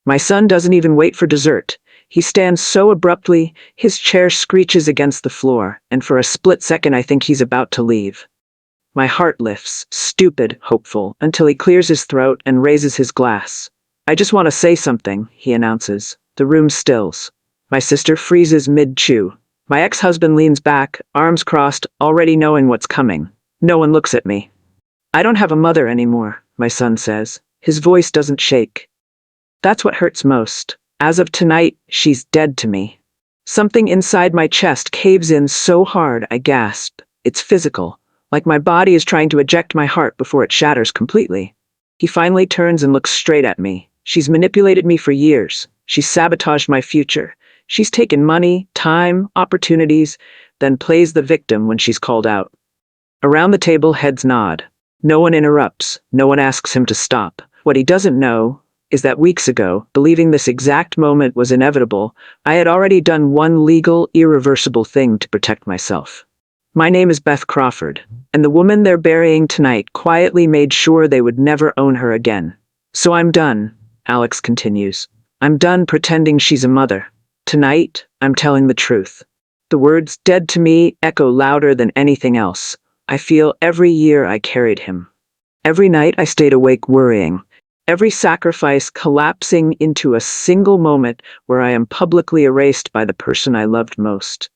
My son doesn't even wait for dessert. He stands so abruptly, his chair screeches against the floor, and for a split second I think he's about to leave. My heart lifts, stupid, hopeful, until he clears his throat and raises his glass. "I just want to say something," he announces. The room stills. My sister freezes mid-chew. My ex-husband leans back, arms crossed, already knowing what's coming. No one looks at me. "I don't have a mother anymore," my son says. His voice doesn't shake. "That's what hurts most. As of tonight, she's dead to me." Something inside my chest caves in so hard I gasp. It's physical, like my body is trying to eject my heart before it shatters completely. He finally turns and looks straight at me. She's manipulated me for years. She's sabotaged my future. She's taken money, time, opportunities, then plays the victim when she's called out. Around the table, heads nod. No one interrupts. No one asks him to stop. What he doesn't know is that weeks ago, believing this exact moment was inevitable, I had already done one legal, irreversible thing to protect myself. My name is Beth Crawford, and the woman they're burying tonight quietly made sure they would never own her again. "So I'm done," Alex continues. "I'm done pretending she's a mother. Tonight, I'm telling the truth." The words "dead to me" echo louder than anything else. I feel every year I carried him. Every night I stayed awake worrying. Every sacrifice collapsing into a single moment where I am publicly erased by the person I loved most.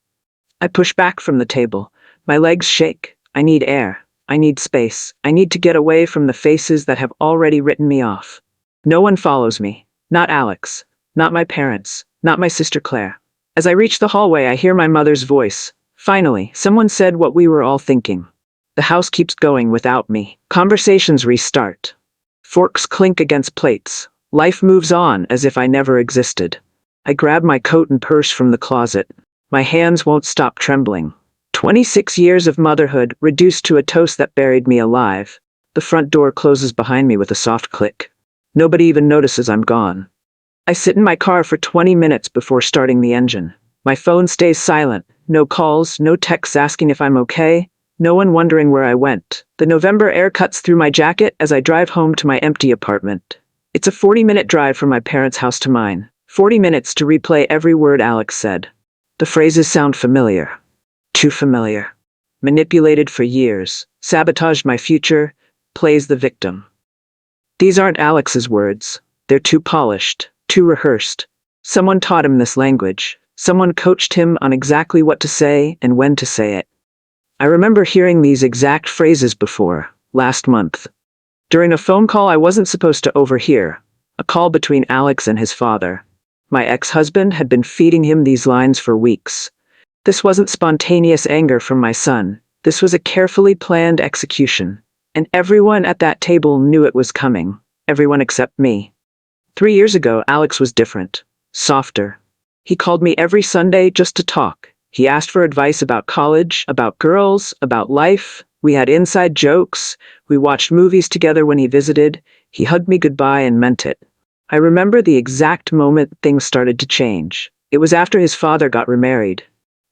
I push back from the table. My legs shake. I need air. I need space. I need to get away from the faces that have already written me off. No one follows me. Not Alex. Not my parents. Not my sister Claire. As I reach the hallway, I hear my mother's voice. Finally, someone said what we were all thinking. The house keeps going without me. Conversations restart. Forks clink against plates. Life moves on as if I never existed. I grab my coat and purse from the closet. My hands won't stop trembling. 26 years of motherhood reduced to a toast that buried me alive. The front door closes behind me with a soft click. Nobody even notices I'm gone. I sit in my car for 20 minutes before starting the engine. My phone stays silent. No calls, no texts asking if I'm okay. No one wondering where I went. The November air cuts through my jacket as I drive home to my empty apartment. It's a 40-minute drive from my parents' house to mine. 40 minutes to replay every word Alex said. The phrases sound familiar. Too familiar. Manipulated for years. Sabotaged my future. Plays the victim. These aren't Alex's words. They're too polished. Too rehearsed. Someone taught him this language. Someone coached him on exactly what to say and when to say it. I remember hearing these exact phrases before, last month. During a phone call I wasn't supposed to overhear, a call between Alex and his father. My ex-husband had been feeding him these lines for weeks. This wasn't spontaneous anger from my son. This was a carefully planned execution. And everyone at that table knew it was coming. Everyone except me. 3 years ago, Alex was different. Softer. He called me every Sunday just to talk. He asked for advice about college, about girls, about life. We had inside jokes. We watched movies together when he visited. He hugged me goodbye and meant it. I remember the exact moment things started to change. It was after his father got remarried.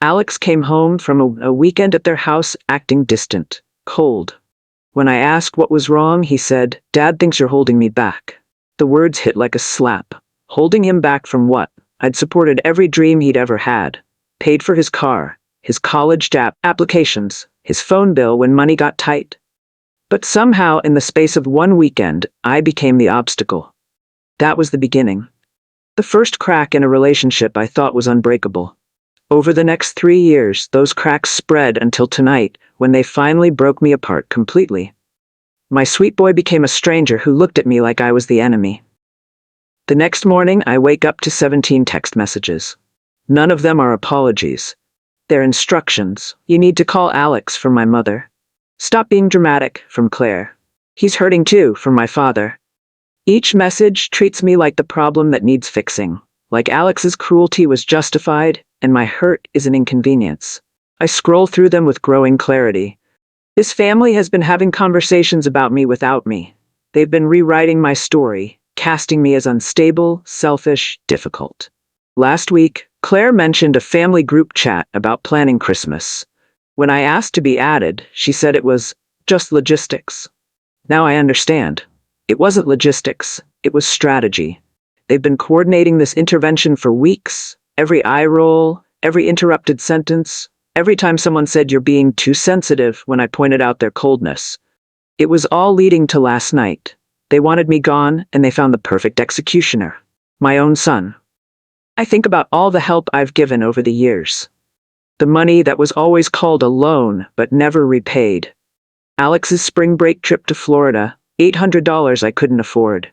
Alex came home from a weekend at their house acting distant, cold. When I asked what was wrong, he said, "Dad thinks you're holding me back." The words hit like a slap. Holding him back from what? I'd supported every dream he'd ever had. Paid for his car, his college applications, his phone bill when money got tight. But somehow, in the space of one weekend, I became the obstacle. That was the beginning. The first crack in a relationship I thought was unbreakable. Over the next 3 years, those cracks spread until tonight, when they finally broke me apart completely. My sweet boy became a stranger who looked at me like I was the enemy. The next morning, I wake up to 17 text messages. None of them are apologies. They're instructions. "You need to call Alex," from my mother. "Stop being dramatic," from Claire. "He's hurting too," from my father. Each message treats me like the problem that needs fixing, like Alex's cruelty was justified, and my hurt is an inconvenience. I scroll through them with growing clarity. This family has been having conversations about me without me. They've been rewriting my story, casting me as unstable, selfish, difficult. Last week, Claire mentioned a family group chat about planning Christmas. When I asked to be added, she said it was just logistics. Now I understand. It wasn't logistics, it was strategy. They've been coordinating this intervention for weeks. Every eye roll, every interrupted sentence, every time someone said you're being too sensitive when I pointed out their coldness. It was all leading to last night. They wanted me gone, and they found the perfect executioner. My own son. I think about all the help I've given over the years. The money that was always called a loan, but never repaid. Alex's spring break trip to Florida, $800 I couldn't afford.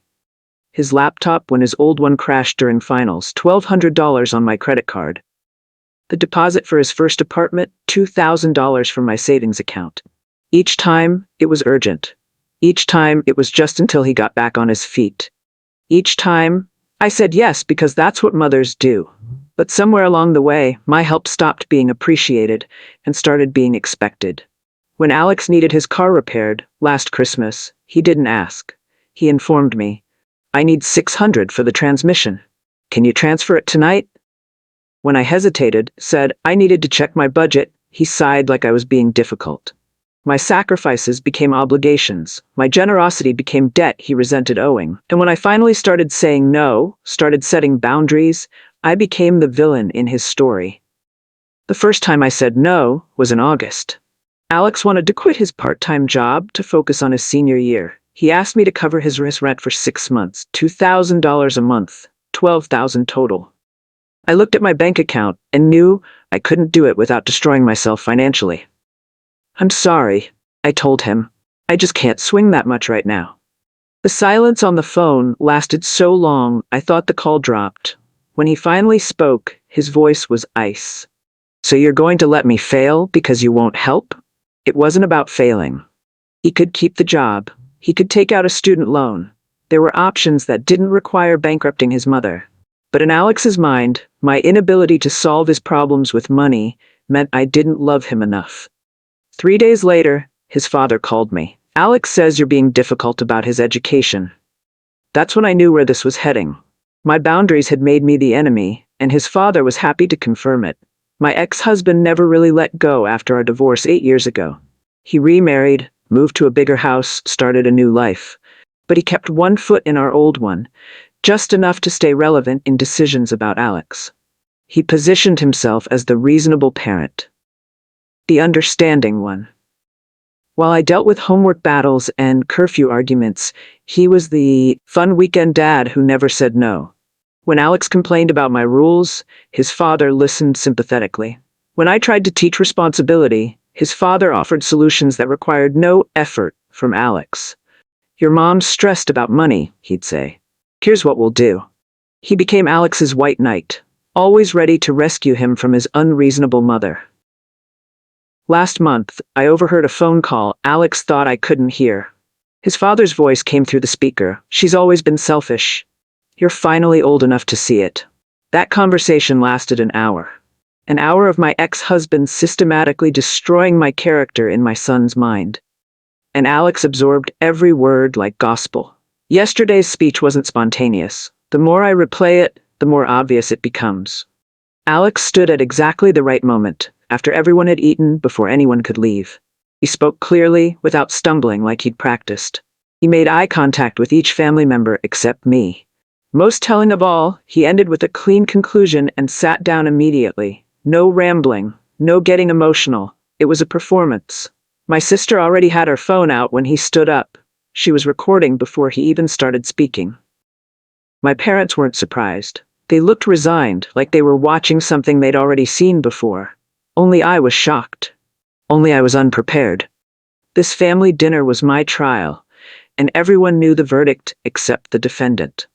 His laptop when his old one crashed during finals, $1,200 on my credit card. The deposit for his first apartment, $2,000 from my savings account. Each time, it was urgent. Each time, it was just until he got back on his feet. Each time, I said yes because that's what mothers do. But somewhere along the way, my help stopped being appreciated and started being expected. When Alex needed his car repaired, last Christmas, he didn't ask. He informed me, "I need $600 for the transmission. Can you transfer it tonight?" When I hesitated, said I needed to check my budget, he sighed like I was being difficult. My sacrifices became obligations. My generosity became debt he resented owing. And when I finally started saying no, started setting boundaries, I became the villain in his story. The first time I said no was in August. Alex wanted to quit his part-time job to focus on his senior year. He asked me to cover his rent for 6 months, $2,000 a month, $12,000 total. I looked at my bank account and knew I couldn't do it without destroying myself financially. "I'm sorry," I told him. "I just can't swing that much right now." The silence on the phone lasted so long I thought the call dropped. When he finally spoke, his voice was ice. "So you're going to let me fail because you won't help?" It wasn't about failing. He could keep the job. He could take out a student loan. There were options that didn't require bankrupting his mother. But in Alex's mind, my inability to solve his problems with money meant I didn't love him enough. 3 days later, his father called me. "Alex says you're being difficult about his education." That's when I knew where this was heading. My boundaries had made me the enemy, and his father was happy to confirm it. My ex-husband never really let go after our divorce 8 years ago. He remarried, moved to a bigger house, started a new life. But he kept one foot in our old one, just enough to stay relevant in decisions about Alex. He positioned himself as the reasonable parent. The understanding one. While I dealt with homework battles and curfew arguments, he was the fun weekend dad who never said no. When Alex complained about my rules, his father listened sympathetically. When I tried to teach responsibility, his father offered solutions that required no effort from Alex. "Your mom's stressed about money," he'd say. "Here's what we'll do." He became Alex's white knight, always ready to rescue him from his unreasonable mother. Last month, I overheard a phone call Alex thought I couldn't hear. His father's voice came through the speaker. "She's always been selfish. You're finally old enough to see it." That conversation lasted an hour. An hour of my ex-husband systematically destroying my character in my son's mind. And Alex absorbed every word like gospel. Yesterday's speech wasn't spontaneous. The more I replay it, the more obvious it becomes. Alex stood at exactly the right moment, after everyone had eaten, before anyone could leave. He spoke clearly, without stumbling like he'd practiced. He made eye contact with each family member except me. Most telling of all, he ended with a clean conclusion and sat down immediately. No rambling, no getting emotional. It was a performance. My sister already had her phone out when he stood up. She was recording before he even started speaking. My parents weren't surprised. They looked resigned, like they were watching something they'd already seen before. Only I was shocked. Only I was unprepared. This family dinner was my trial, and everyone knew the verdict except the defendant.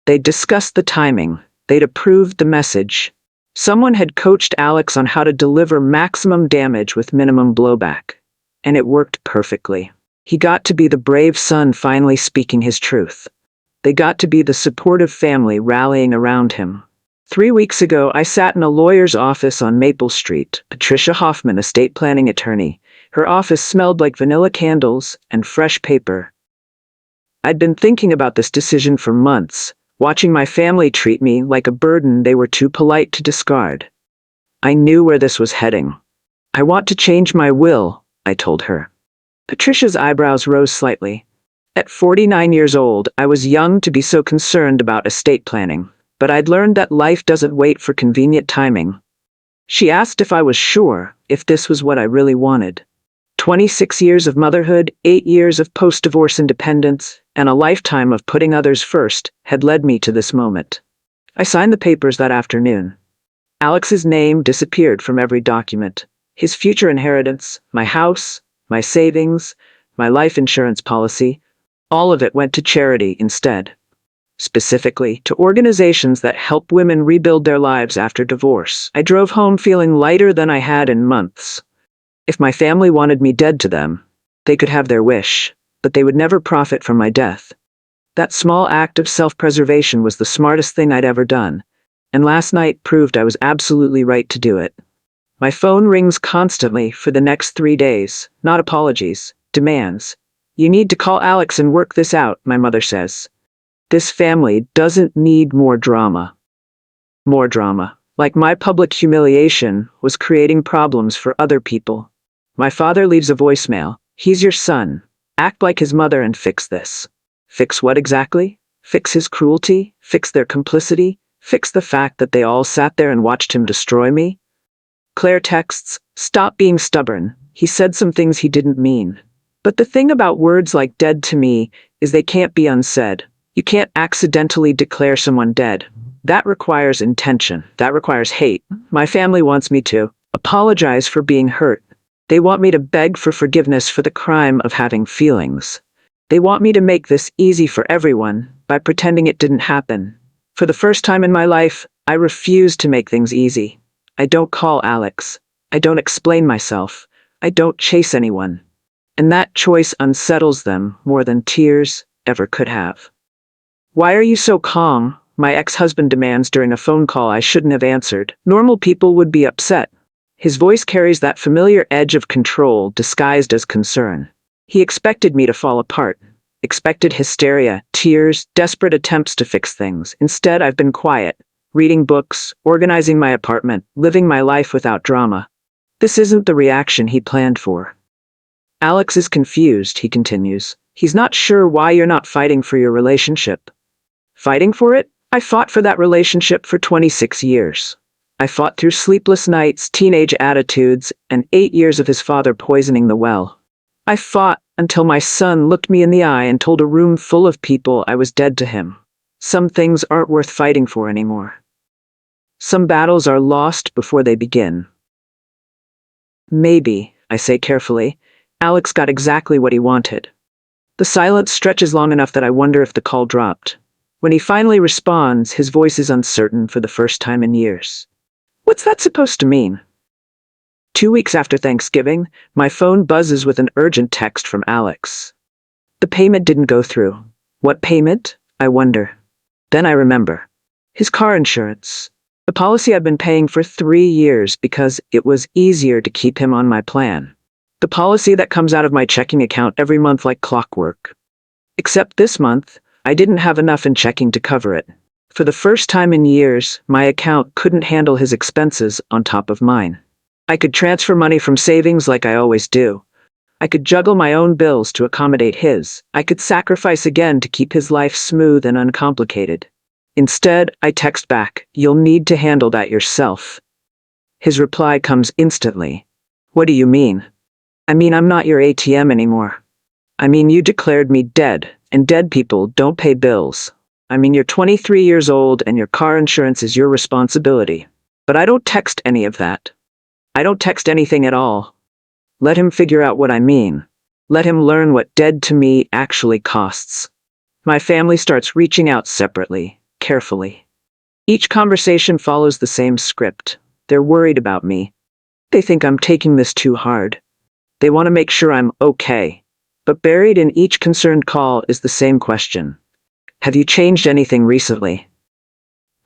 They'd discussed the timing. They'd approved the message. Someone had coached Alex on how to deliver maximum damage with minimum blowback. And it worked perfectly. He got to be the brave son finally speaking his truth. They got to be the supportive family rallying around him. 3 weeks ago, I sat in a lawyer's office on Maple Street, Patricia Hoffman, estate planning attorney. Her office smelled like vanilla candles and fresh paper. I'd been thinking about this decision for months, watching my family treat me like a burden they were too polite to discard. I knew where this was heading. "I want to change my will," I told her. Patricia's eyebrows rose slightly. At 49 years old, I was young to be so concerned about estate planning, but I'd learned that life doesn't wait for convenient timing. She asked if I was sure, if this was what I really wanted. 26 years of motherhood, 8 years of post-divorce independence, and a lifetime of putting others first had led me to this moment. I signed the papers that afternoon. Alex's name disappeared from every document. His future inheritance, my house, my savings, my life insurance policy, all of it went to charity instead. Specifically, to organizations that help women rebuild their lives after divorce. I drove home feeling lighter than I had in months. If my family wanted me dead to them, they could have their wish, but they would never profit from my death. That small act of self-preservation was the smartest thing I'd ever done, and last night proved I was absolutely right to do it. My phone rings constantly for the next 3 days, not apologies, demands. You need to call Alex and work this out, my mother says. This family doesn't need more drama. More drama, like my public humiliation, was creating problems for other people. My father leaves a voicemail. He's your son. Act like his mother and fix this. Fix what exactly? Fix his cruelty? Fix their complicity? Fix the fact that they all sat there and watched him destroy me? Claire texts, stop being stubborn. He said some things he didn't mean. But the thing about words like dead to me is they can't be unsaid. You can't accidentally declare someone dead. That requires intention. That requires hate. My family wants me to apologize for being hurt. They want me to beg for forgiveness for the crime of having feelings. They want me to make this easy for everyone by pretending it didn't happen. For the first time in my life, I refuse to make things easy. I don't call Alex. I don't explain myself. I don't chase anyone. And that choice unsettles them more than tears ever could have. Why are you so calm? My ex-husband demands during a phone call I shouldn't have answered. Normal people would be upset. His voice carries that familiar edge of control disguised as concern. He expected me to fall apart. Expected hysteria, tears, desperate attempts to fix things. Instead, I've been quiet, reading books, organizing my apartment, living my life without drama. This isn't the reaction he planned for. Alex is confused, he continues. He's not sure why you're not fighting for your relationship. Fighting for it? I fought for that relationship for 26 years. I fought through sleepless nights, teenage attitudes, and 8 years of his father poisoning the well. I fought until my son looked me in the eye and told a room full of people I was dead to him. Some things aren't worth fighting for anymore. Some battles are lost before they begin. Maybe, I say carefully, Alex got exactly what he wanted. The silence stretches long enough that I wonder if the call dropped. When he finally responds, his voice is uncertain for the first time in years. What's that supposed to mean? 2 weeks after Thanksgiving, my phone buzzes with an urgent text from Alex. The payment didn't go through. What payment? I wonder. Then I remember. His car insurance. A policy I've been paying for 3 years because it was easier to keep him on my plan. The policy that comes out of my checking account every month like clockwork. Except this month, I didn't have enough in checking to cover it. For the first time in years, my account couldn't handle his expenses on top of mine. I could transfer money from savings like I always do. I could juggle my own bills to accommodate his. I could sacrifice again to keep his life smooth and uncomplicated. Instead, I text back, "You'll need to handle that yourself." His reply comes instantly. "What do you mean?" "I mean, I'm not your ATM anymore. I mean, you declared me dead, and dead people don't pay bills. I mean, you're 23 years old and your car insurance is your responsibility. But I don't text any of that. I don't text anything at all. Let him figure out what I mean. Let him learn what dead to me actually costs." My family starts reaching out separately, carefully. Each conversation follows the same script. They're worried about me. They think I'm taking this too hard. They want to make sure I'm okay. But buried in each concerned call is the same question. Have you changed anything recently?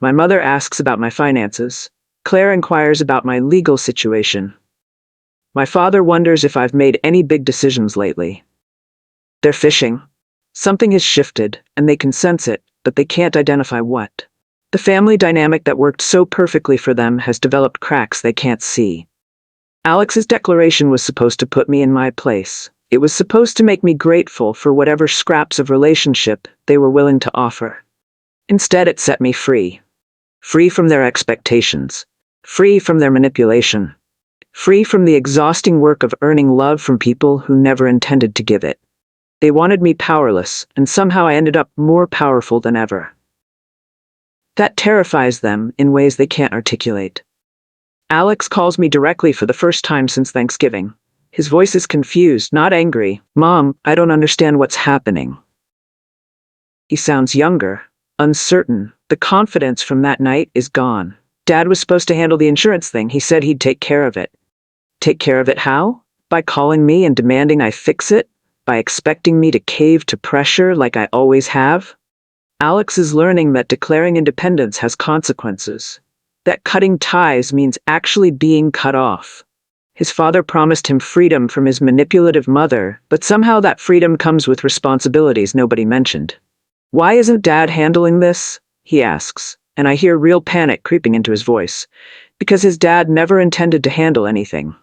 My mother asks about my finances. Claire inquires about my legal situation. My father wonders if I've made any big decisions lately. They're fishing. Something has shifted, and they can sense it, but they can't identify what. The family dynamic that worked so perfectly for them has developed cracks they can't see. Alex's declaration was supposed to put me in my place, It was supposed to make me grateful for whatever scraps of relationship they were willing to offer. Instead, it set me free. Free from their expectations. Free from their manipulation. Free from the exhausting work of earning love from people who never intended to give it. They wanted me powerless, and somehow I ended up more powerful than ever. That terrifies them in ways they can't articulate. Alex calls me directly for the first time since Thanksgiving. His voice is confused, not angry. "Mom, I don't understand what's happening." He sounds younger, uncertain. The confidence from that night is gone. Dad was supposed to handle the insurance thing. He said he'd take care of it. Take care of it how? By calling me and demanding I fix it? By expecting me to cave to pressure like I always have? Alex is learning that declaring independence has consequences. That cutting ties means actually being cut off. His father promised him freedom from his manipulative mother, but somehow that freedom comes with responsibilities nobody mentioned. "Why isn't Dad handling this?" he asks, and I hear real panic creeping into his voice. Because his dad never intended to handle anything.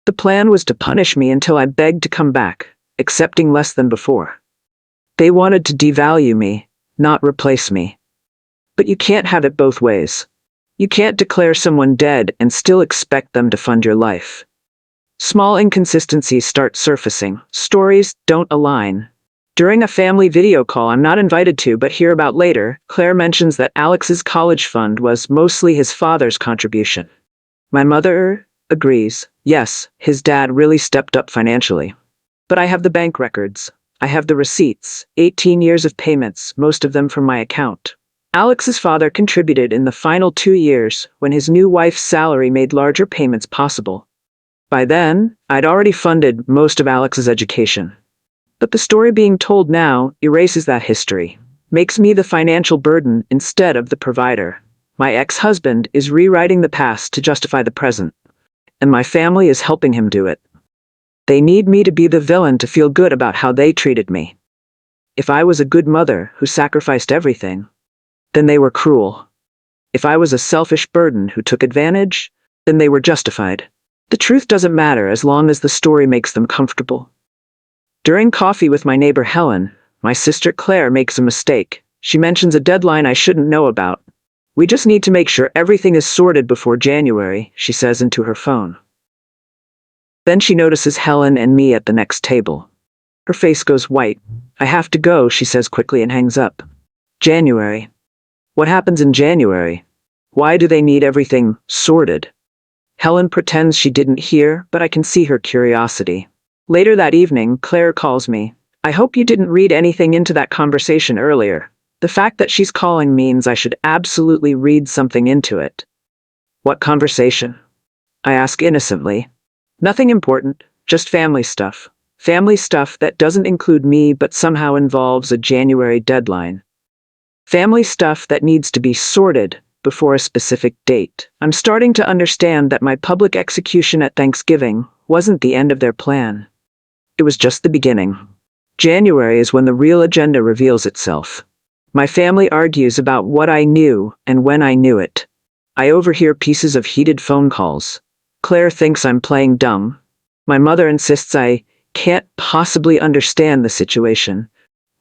The plan was to punish me until I begged to come back, accepting less than before. They wanted to devalue me, not replace me. But you can't have it both ways. You can't declare someone dead and still expect them to fund your life. Small inconsistencies start surfacing. Stories don't align. During a family video call I'm not invited to but hear about later, Claire mentions that Alex's college fund was mostly his father's contribution. My mother agrees. Yes, his dad really stepped up financially. But I have the bank records. I have the receipts, 18 years of payments, most of them from my account. Alex's father contributed in the final 2 years when his new wife's salary made larger payments possible. By then, I'd already funded most of Alex's education. But the story being told now erases that history, makes me the financial burden instead of the provider. My ex-husband is rewriting the past to justify the present, and my family is helping him do it. They need me to be the villain to feel good about how they treated me. If I was a good mother who sacrificed everything, then they were cruel. If I was a selfish burden who took advantage, then they were justified. The truth doesn't matter as long as the story makes them comfortable. During coffee with my neighbor Helen, my sister Claire makes a mistake. She mentions a deadline I shouldn't know about. "We just need to make sure everything is sorted before January," she says into her phone. Then she notices Helen and me at the next table. Her face goes white. "I have to go," she says quickly and hangs up. January. What happens in January? Why do they need everything sorted? Helen pretends she didn't hear, but I can see her curiosity. Later that evening, Claire calls me. "I hope you didn't read anything into that conversation earlier. The fact that she's calling means I should absolutely read something into it." "What conversation?" I ask innocently. "Nothing important, just family stuff. Family stuff that doesn't include me but somehow involves a January deadline. Family stuff that needs to be sorted before a specific date. I'm starting to understand that my public execution at Thanksgiving wasn't the end of their plan. It was just the beginning. January is when the real agenda reveals itself. My family argues about what I knew and when I knew it. I overhear pieces of heated phone calls. Claire thinks I'm playing dumb. My mother insists I can't possibly understand the situation.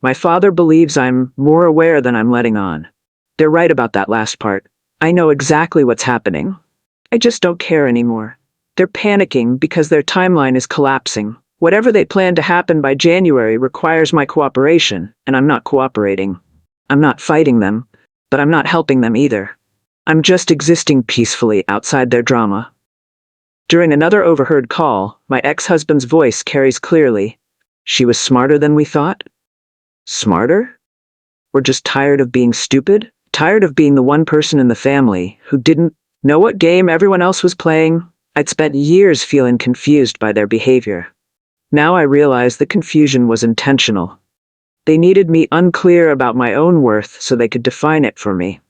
My father believes I'm more aware than I'm letting on. They're right about that last part. I know exactly what's happening. I just don't care anymore. They're panicking because their timeline is collapsing. Whatever they plan to happen by January requires my cooperation, and I'm not cooperating. I'm not fighting them, but I'm not helping them either. I'm just existing peacefully outside their drama. During another overheard call, my ex-husband's voice carries clearly. "She was smarter than we thought?" Smarter? We're just tired of being stupid? Tired of being the one person in the family who didn't know what game everyone else was playing? I'd spent years feeling confused by their behavior. Now I realize the confusion was intentional. They needed me unclear about my own worth so they could define it for me.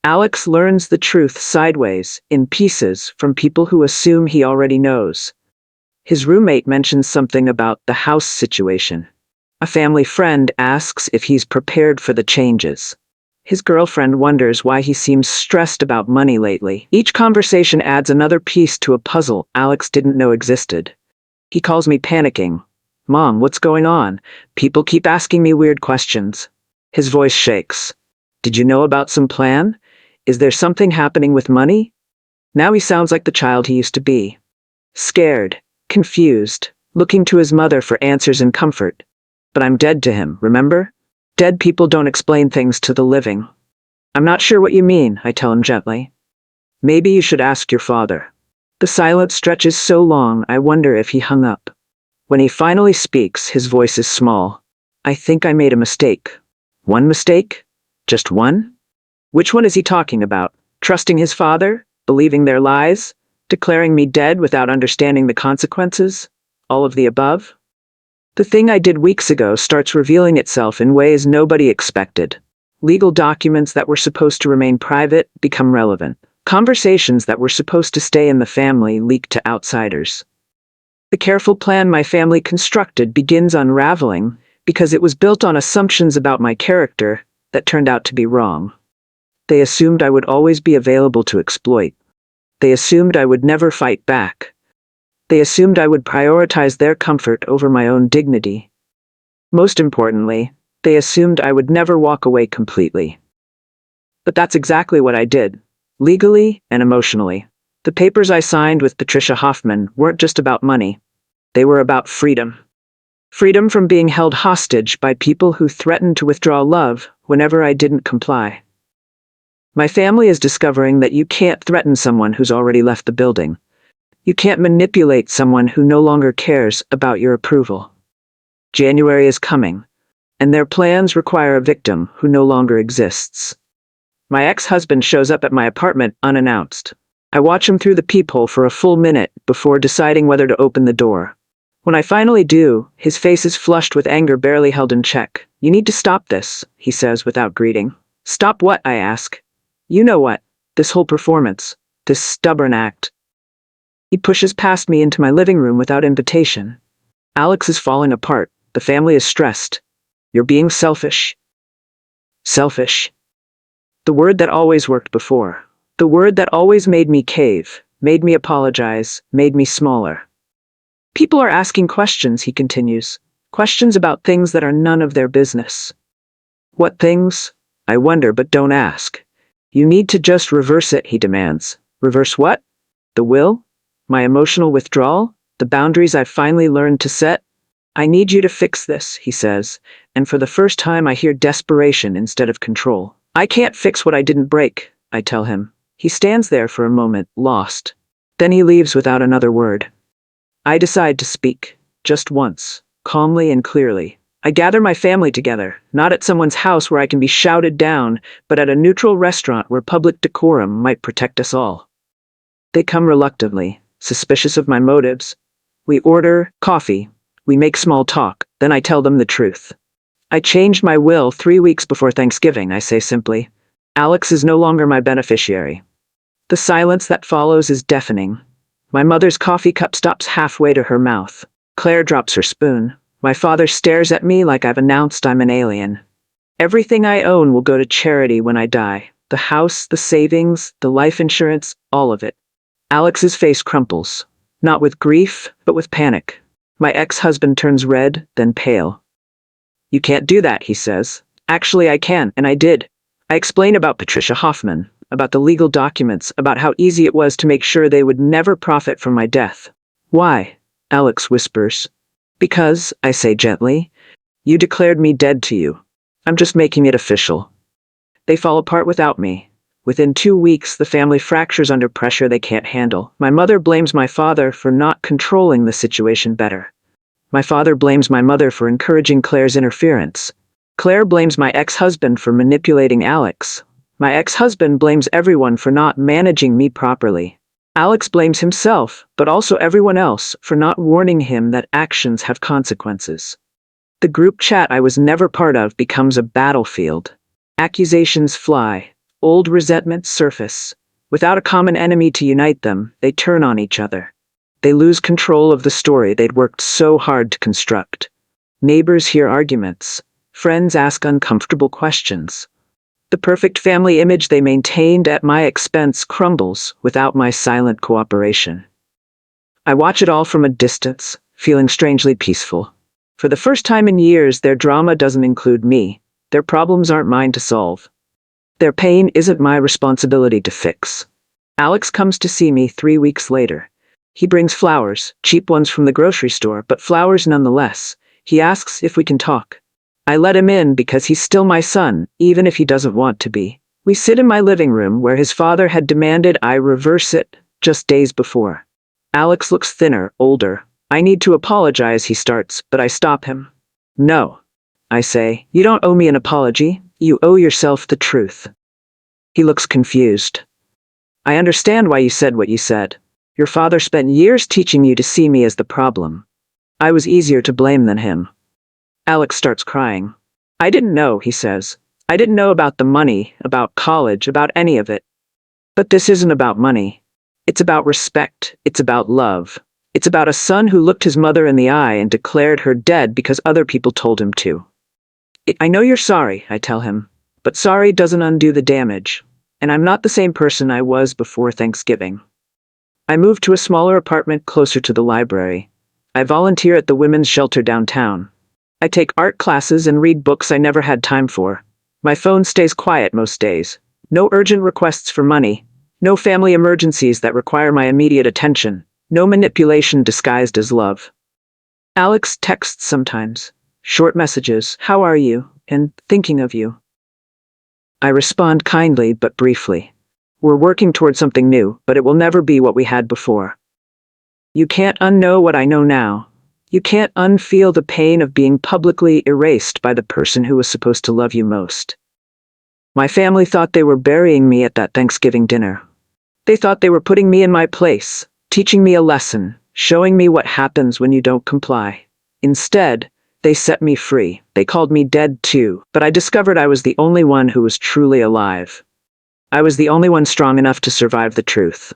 Alex learns the truth sideways, in pieces, from people who assume he already knows. His roommate mentions something about the house situation. A family friend asks if he's prepared for the changes. His girlfriend wonders why he seems stressed about money lately. Each conversation adds another piece to a puzzle Alex didn't know existed. He calls me panicking. Mom, what's going on? People keep asking me weird questions. His voice shakes. Did you know about some plan? Is there something happening with money? Now he sounds like the child he used to be. Scared, confused, looking to his mother for answers and comfort. But I'm dead to him, remember? Dead people don't explain things to the living. I'm not sure what you mean, I tell him gently. Maybe you should ask your father. The silence stretches so long, I wonder if he hung up. When he finally speaks, his voice is small. I think I made a mistake. One mistake? Just one? Which one is he talking about? Trusting his father? Believing their lies? Declaring me dead without understanding the consequences? All of the above? The thing I did weeks ago starts revealing itself in ways nobody expected. Legal documents that were supposed to remain private become relevant. Conversations that were supposed to stay in the family leak to outsiders. The careful plan my family constructed begins unraveling because it was built on assumptions about my character that turned out to be wrong. They assumed I would always be available to exploit. They assumed I would never fight back. They assumed I would prioritize their comfort over my own dignity. Most importantly, they assumed I would never walk away completely. But that's exactly what I did. Legally and emotionally. The papers I signed with Patricia Hoffman weren't just about money. They were about freedom. Freedom from being held hostage by people who threatened to withdraw love whenever I didn't comply. My family is discovering that you can't threaten someone who's already left the building. You can't manipulate someone who no longer cares about your approval. January is coming, and their plans require a victim who no longer exists. My ex-husband shows up at my apartment unannounced. I watch him through the peephole for a full minute before deciding whether to open the door. When I finally do, his face is flushed with anger barely held in check. You need to stop this, he says without greeting. Stop what, I ask. You know what, this whole performance, this stubborn act. He pushes past me into my living room without invitation. Alex is falling apart. The family is stressed. You're being selfish. Selfish. The word that always worked before. The word that always made me cave, made me apologize, made me smaller. People are asking questions, he continues. Questions about things that are none of their business. What things? I wonder, but don't ask. You need to just reverse it, he demands. Reverse what? The will? My emotional withdrawal? The boundaries I've finally learned to set? I need you to fix this, he says, and for the first time I hear desperation instead of control. I can't fix what I didn't break, I tell him. He stands there for a moment, lost. Then he leaves without another word. I decide to speak, just once, calmly and clearly. I gather my family together, not at someone's house where I can be shouted down, but at a neutral restaurant where public decorum might protect us all. They come reluctantly, suspicious of my motives. We order coffee. We make small talk. Then I tell them the truth. I changed my will 3 weeks before Thanksgiving, I say simply. Alex is no longer my beneficiary. The silence that follows is deafening. My mother's coffee cup stops halfway to her mouth. Claire drops her spoon. My father stares at me like I've announced I'm an alien. Everything I own will go to charity when I die. The house, the savings, the life insurance, all of it. Alex's face crumples. Not with grief, but with panic. My ex-husband turns red, then pale. You can't do that, he says. Actually, I can, and I did. I explain about Patricia Hoffman, about the legal documents, about how easy it was to make sure they would never profit from my death. Why? Alex whispers. Because, I say gently, you declared me dead to you. I'm just making it official. They fall apart without me. Within 2 weeks, the family fractures under pressure they can't handle. My mother blames my father for not controlling the situation better. My father blames my mother for encouraging Claire's interference. Claire blames my ex-husband for manipulating Alex. My ex-husband blames everyone for not managing me properly. Alex blames himself, but also everyone else, for not warning him that actions have consequences. The group chat I was never part of becomes a battlefield. Accusations fly. Old resentments surface. Without a common enemy to unite them, they turn on each other. They lose control of the story they'd worked so hard to construct. Neighbors hear arguments. Friends ask uncomfortable questions. The perfect family image they maintained at my expense crumbles without my silent cooperation. I watch it all from a distance, feeling strangely peaceful. For the first time in years, their drama doesn't include me. Their problems aren't mine to solve. Their pain isn't my responsibility to fix. Alex comes to see me 3 weeks later. He brings flowers, cheap ones from the grocery store, but flowers nonetheless. He asks if we can talk. I let him in because he's still my son, even if he doesn't want to be. We sit in my living room where his father had demanded I reverse it just days before. Alex looks thinner, older. I need to apologize, he starts, but I stop him. No, I say, you don't owe me an apology. You owe yourself the truth. He looks confused. I understand why you said what you said. Your father spent years teaching you to see me as the problem. I was easier to blame than him. Alex starts crying. I didn't know, he says. I didn't know about the money, about college, about any of it. But this isn't about money. It's about respect. It's about love. It's about a son who looked his mother in the eye and declared her dead because other people told him to. I know you're sorry, I tell him, but sorry doesn't undo the damage, and I'm not the same person I was before Thanksgiving. I moved to a smaller apartment closer to the library. I volunteer at the women's shelter downtown. I take art classes and read books I never had time for. My phone stays quiet most days. No urgent requests for money. No family emergencies that require my immediate attention. No manipulation disguised as love. Alex texts sometimes. Short messages, how are you, and thinking of you. I respond kindly but briefly. We're working toward something new, but it will never be what we had before. You can't unknow what I know now. You can't unfeel the pain of being publicly erased by the person who was supposed to love you most. My family thought they were burying me at that Thanksgiving dinner. They thought they were putting me in my place, teaching me a lesson, showing me what happens when you don't comply. Instead, they set me free. They called me dead too, but I discovered I was the only one who was truly alive. I was the only one strong enough to survive the truth.